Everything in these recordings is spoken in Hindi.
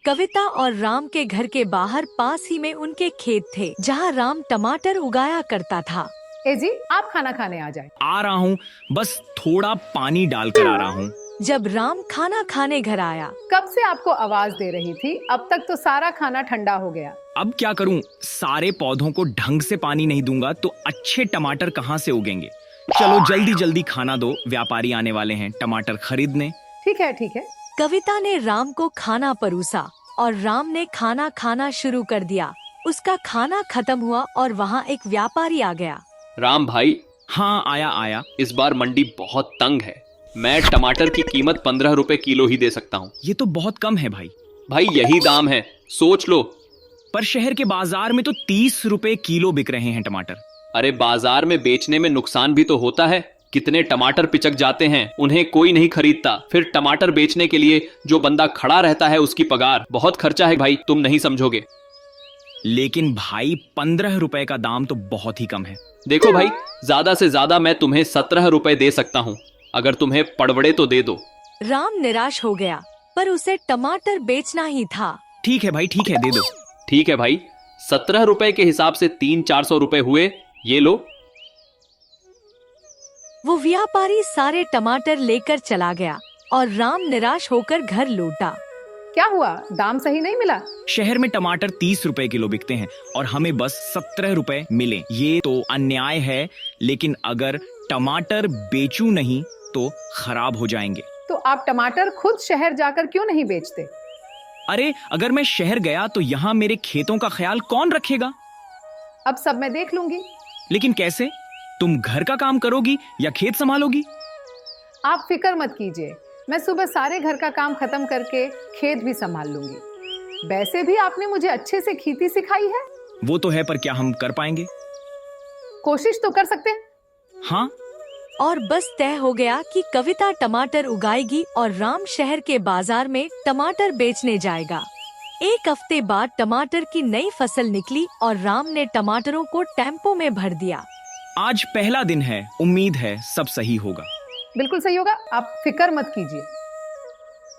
कविता और राम के घर के बाहर पास ही में उनके खेत थे, जहाँ राम टमाटर उगाया करता था। ए जी, आप खाना खाने आ जाए। आ रहा हूँ, बस थोड़ा पानी डालकर आ रहा हूँ। जब राम खाना खाने घर आया, कब से आपको आवाज दे रही थी, अब तक तो सारा खाना ठंडा हो गया। अब क्या करूँ, सारे पौधों को ढंग से पानी नहीं दूंगा तो अच्छे टमाटर कहाँ से उगेंगे। चलो जल्दी जल्दी खाना दो, व्यापारी आने वाले हैं टमाटर खरीदने। ठीक है ठीक है। कविता ने राम को खाना परोसा और राम ने खाना खाना शुरू कर दिया। उसका खाना खत्म हुआ और वहाँ एक व्यापारी आ गया। राम भाई, हाँ आया। इस बार मंडी बहुत तंग है। मैं टमाटर की कीमत 15 रुपए किलो ही दे सकता हूँ। ये तो बहुत कम है भाई। भाई यही दाम है, सोच लो। पर शहर के बाजार में तो 30 रुपए किलो बिक रहे हैं टमाटर। अरे बाजार में बेचने में नुकसान भी तो होता है। कितने टमाटर पिचक जाते हैं, उन्हें कोई नहीं खरीदता। फिर टमाटर बेचने के लिए जो बंदा खड़ा रहता है उसकी पगार, बहुत खर्चा है भाई, तुम नहीं समझोगे। लेकिन भाई 15 रुपए का दाम तो बहुत ही कम है। देखो भाई, ज्यादा से ज्यादा मैं तुम्हें 17 रुपए दे सकता हूँ। अगर तुम्हें पड़बड़े तो दे दो। राम निराश हो गया, पर उसे टमाटर बेचना ही था। ठीक है भाई, ठीक है, दे दो। ठीक है भाई, 17 रुपए के हिसाब से 300-400 रुपए हुए, ये लो। वो व्यापारी सारे टमाटर लेकर चला गया और राम निराश होकर घर लौटा। क्या हुआ, दाम सही नहीं मिला? शहर में टमाटर 30 रुपए किलो बिकते हैं और हमें बस 17 रुपए मिले। ये तो अन्याय है। लेकिन अगर टमाटर बेचूं नहीं तो खराब हो जाएंगे। तो आप टमाटर खुद शहर जाकर क्यों नहीं बेचते? अरे अगर मैं शहर गया तो यहाँ मेरे खेतों का ख्याल कौन रखेगा? अब सब मैं देख लूंगी। लेकिन कैसे? तुम घर का काम करोगी या खेत संभालोगी? आप फिक्र मत कीजिए, मैं सुबह सारे घर का काम खत्म करके खेत भी संभाल लूंगी। वैसे भी आपने मुझे अच्छे से खेती सिखाई है। वो तो है, पर क्या हम कर पाएंगे? कोशिश तो कर सकते हैं। हाँ। और बस तय हो गया कि कविता टमाटर उगाएगी और राम शहर के बाजार में टमाटर बेचने जाएगा। एक हफ्ते बाद टमाटर की नई फसल निकली और राम ने टमाटरों को टेम्पो में भर दिया। आज पहला दिन है, उम्मीद है सब सही होगा। बिल्कुल सही होगा, आप फिक्र मत कीजिए।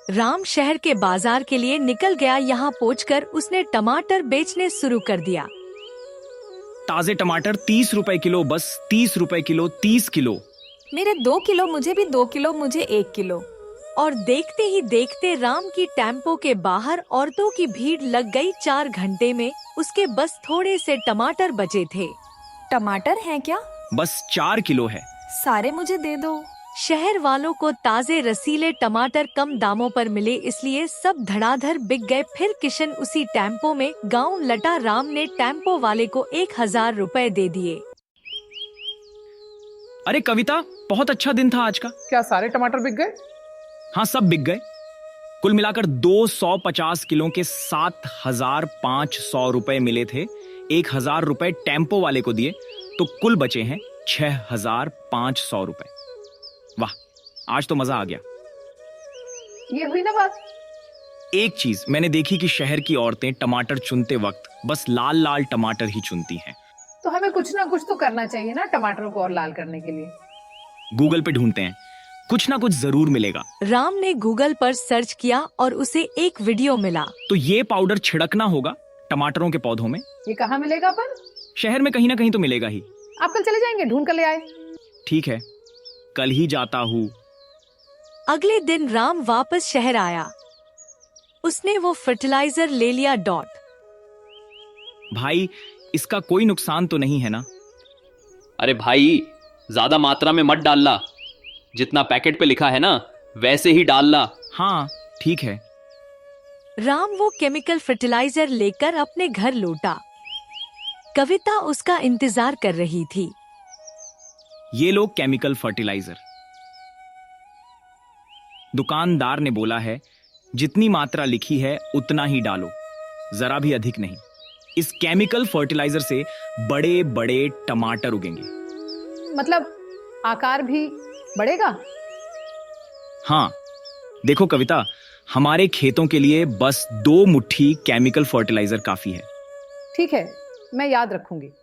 राम शहर के बाजार के लिए निकल गया। यहाँ पहुंचकर उसने टमाटर बेचने शुरू कर दिया। ताजे टमाटर 30 रुपए किलो, बस 30 रुपए किलो, 30 किलो। मेरे 2 किलो, मुझे भी 2 किलो, मुझे 1 किलो। और देखते ही देखते राम की टेम्पो के बाहर औरतों की भीड़ लग गई। 4 घंटे में उसके बस थोड़े से टमाटर बचे थे। टमाटर हैं क्या? बस 4 किलो है। सारे मुझे दे दो। शहर वालों को ताजे रसीले टमाटर कम दामों पर मिले, इसलिए सब धड़ाधड़ बिक गए। फिर किशन उसी टेम्पो में गांव लटा। राम ने टेम्पो वाले को 1000 रुपए दे दिए। अरे कविता, बहुत अच्छा दिन था आज का। क्या सारे टमाटर बिक गए? हाँ, सब बिक गए। कुल मिलाकर 250 किलो के 7500 रुपए मिले थे। 1000 रुपए टेम्पो वाले को दिए तो कुल बचे हैं 6500 रुपए। वाह, आज तो मजा आ गया। ये हुई ना बात। एक चीज मैंने देखी कि शहर की औरतें टमाटर चुनते वक्त बस लाल लाल टमाटर ही चुनती हैं। तो हमें कुछ ना कुछ तो करना चाहिए ना टमाटरों को और लाल करने के लिए। गूगल पे ढूंढते हैं, कुछ ना कुछ जरूर मिलेगा। राम ने गूगल पर सर्च किया और उसे एक वीडियो मिला। तो ये पाउडर छिड़कना होगा टमाटरों के पौधों में। ये कहाँ मिलेगा? पर शहर में कहीं ना कहीं तो मिलेगा ही। आप कल चले जाएंगे, ढूंढ कर ले आए। ठीक है, कल ही जाता हूँ। अगले दिन राम वापस शहर आया। उसने वो फर्टिलाइजर ले लिया। भाई, इसका कोई नुकसान तो नहीं है ना? अरे भाई, ज्यादा मात्रा में मत डालना। जितना पैकेट पे लिखा है ना वैसे ही डालना। हाँ ठीक है। राम वो केमिकल फर्टिलाइजर लेकर अपने घर लौटा। कविता उसका इंतजार कर रही थी। ये लो केमिकल फर्टिलाइजर। दुकानदार ने बोला है जितनी मात्रा लिखी है उतना ही डालो, जरा भी अधिक नहीं। इस केमिकल फर्टिलाइजर से बड़े बड़े टमाटर उगेंगे। मतलब आकार भी बढ़ेगा? हाँ, देखो कविता, हमारे खेतों के लिए बस 2 मुट्ठी केमिकल फर्टिलाइजर काफी है। ठीक है, मैं याद रखूंगी।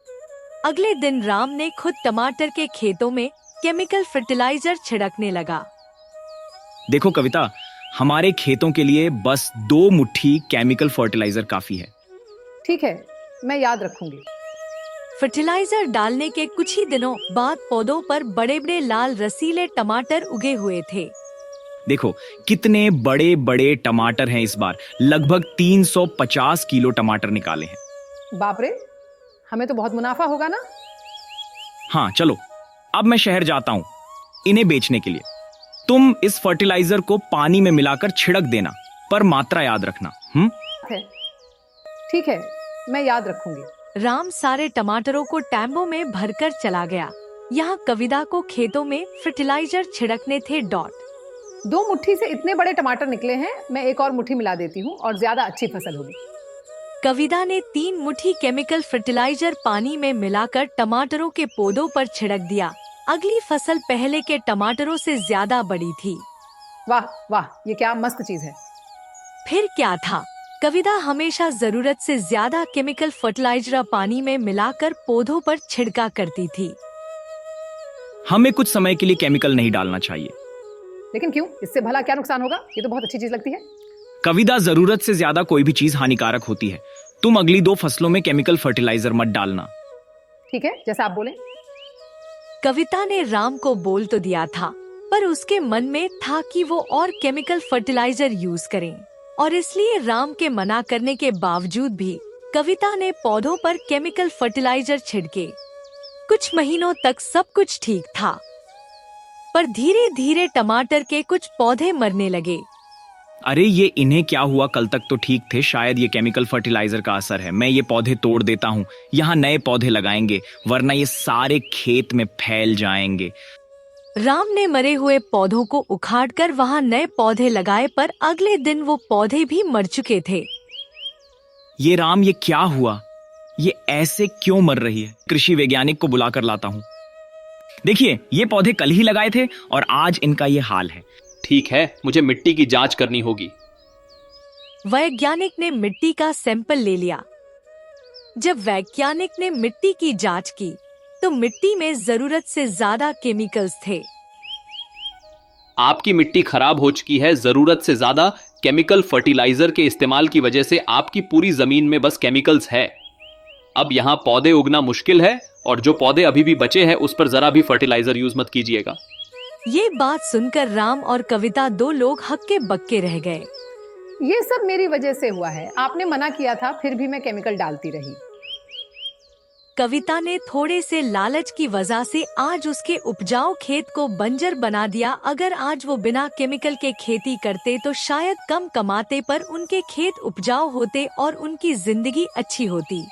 अगले दिन राम ने खुद टमाटर के खेतों में केमिकल फर्टिलाइजर छिड़कने लगा। देखो कविता, हमारे खेतों के लिए बस 2 मुट्ठी केमिकल फर्टिलाइजर काफी है। ठीक है, मैं याद रखूंगी। फर्टिलाइजर डालने के कुछ ही दिनों बाद पौधों पर बड़े बड़े लाल रसीले टमाटर उगे हुए थे। देखो कितने बड़े बड़े टमाटर हैं इस बार, लगभग 350 किलो टमाटर निकाले हैं। बाप रे, हमें तो बहुत मुनाफा होगा ना। हाँ चलो, अब मैं शहर जाता हूँ इन्हें बेचने के लिए। तुम इस फर्टिलाइजर को पानी में मिलाकर छिड़क देना, पर मात्रा याद रखना। ठीक है, मैं याद रखूंगी। राम सारे टमाटरों को टैम्बो में भरकर चला गया। यहाँ कविता को खेतों में फर्टिलाइजर छिड़कने थे। 2 मुट्ठी से इतने बड़े टमाटर निकले हैं, मैं एक और मुट्ठी मिला देती हूँ और ज्यादा अच्छी फसल होगी। कविता ने 3 मुट्ठी केमिकल फर्टिलाइजर पानी में मिलाकर टमाटरों के पौधों पर छिड़क दिया। अगली फसल पहले के टमाटरों से ज्यादा बड़ी थी। वाह वाह, ये क्या मस्त चीज है। फिर क्या था, कविता हमेशा जरूरत से ज्यादा केमिकल फर्टिलाइजर पानी में मिलाकर पौधों पर छिड़का करती थी। हमें कुछ समय के लिए केमिकल नहीं डालना चाहिए। लेकिन क्यों? इससे भला क्या नुकसान होगा? ये तो बहुत अच्छी चीज लगती है। कविता, जरूरत से ज्यादा कोई भी चीज हानिकारक होती है। तुम अगली 2 फसलों में केमिकल फर्टिलाइजर मत डालना। ठीक है, जैसा आप बोले। कविता ने राम को बोल तो दिया था, पर उसके मन में था कि वो और केमिकल फर्टिलाइजर यूज करें, और इसलिए राम के मना करने के बावजूद भी कविता ने पौधों पर केमिकल फर्टिलाइजर छिड़के। कुछ महीनों तक सब कुछ ठीक था, पर धीरे धीरे टमाटर के कुछ पौधे मरने लगे। अरे ये इन्हें क्या हुआ? कल तक तो ठीक थे। शायद ये केमिकल फर्टिलाइजर का असर है। मैं ये पौधे तोड़ देता हूँ, यहाँ नए पौधे लगाएंगे, वरना ये सारे खेत में फैल जाएंगे। राम ने मरे हुए पौधों को उखाड़कर वहाँ नए पौधे लगाए, पर अगले दिन वो पौधे भी मर चुके थे। ये राम, ये क्या हुआ? ये ऐसे क्यों मर रही है? कृषि वैज्ञानिक को बुलाकर लाता हूँ। देखिए, ये पौधे कल ही लगाए थे और आज इनका ये हाल है। ठीक है, मुझे मिट्टी की जांच करनी होगी। वैज्ञानिक ने मिट्टी का सैंपल ले लिया। जब वैज्ञानिक ने मिट्टी की जांच की, तो मिट्टी में जरूरत से ज्यादा केमिकल्स थे। आपकी मिट्टी खराब हो चुकी है। जरूरत से ज्यादा केमिकल फर्टिलाइजर के इस्तेमाल की वजह से आपकी पूरी जमीन में बस केमिकल्स है। अब यहाँ पौधे उगना मुश्किल है, और जो पौधे अभी भी बचे हैं उस पर जरा भी फर्टिलाइजर यूज मत कीजिएगा। ये बात सुनकर राम और कविता 2 लोग हक्के बक्के रह गए। ये सब मेरी वजह से हुआ है। आपने मना किया था, फिर भी मैं केमिकल डालती रही। कविता ने थोड़े से लालच की वजह से आज उसके उपजाऊ खेत को बंजर बना दिया। अगर आज वो बिना केमिकल के खेती करते तो शायद कम कमाते, पर उनके खेत उपजाऊ होते और उनकी जिंदगी अच्छी होती।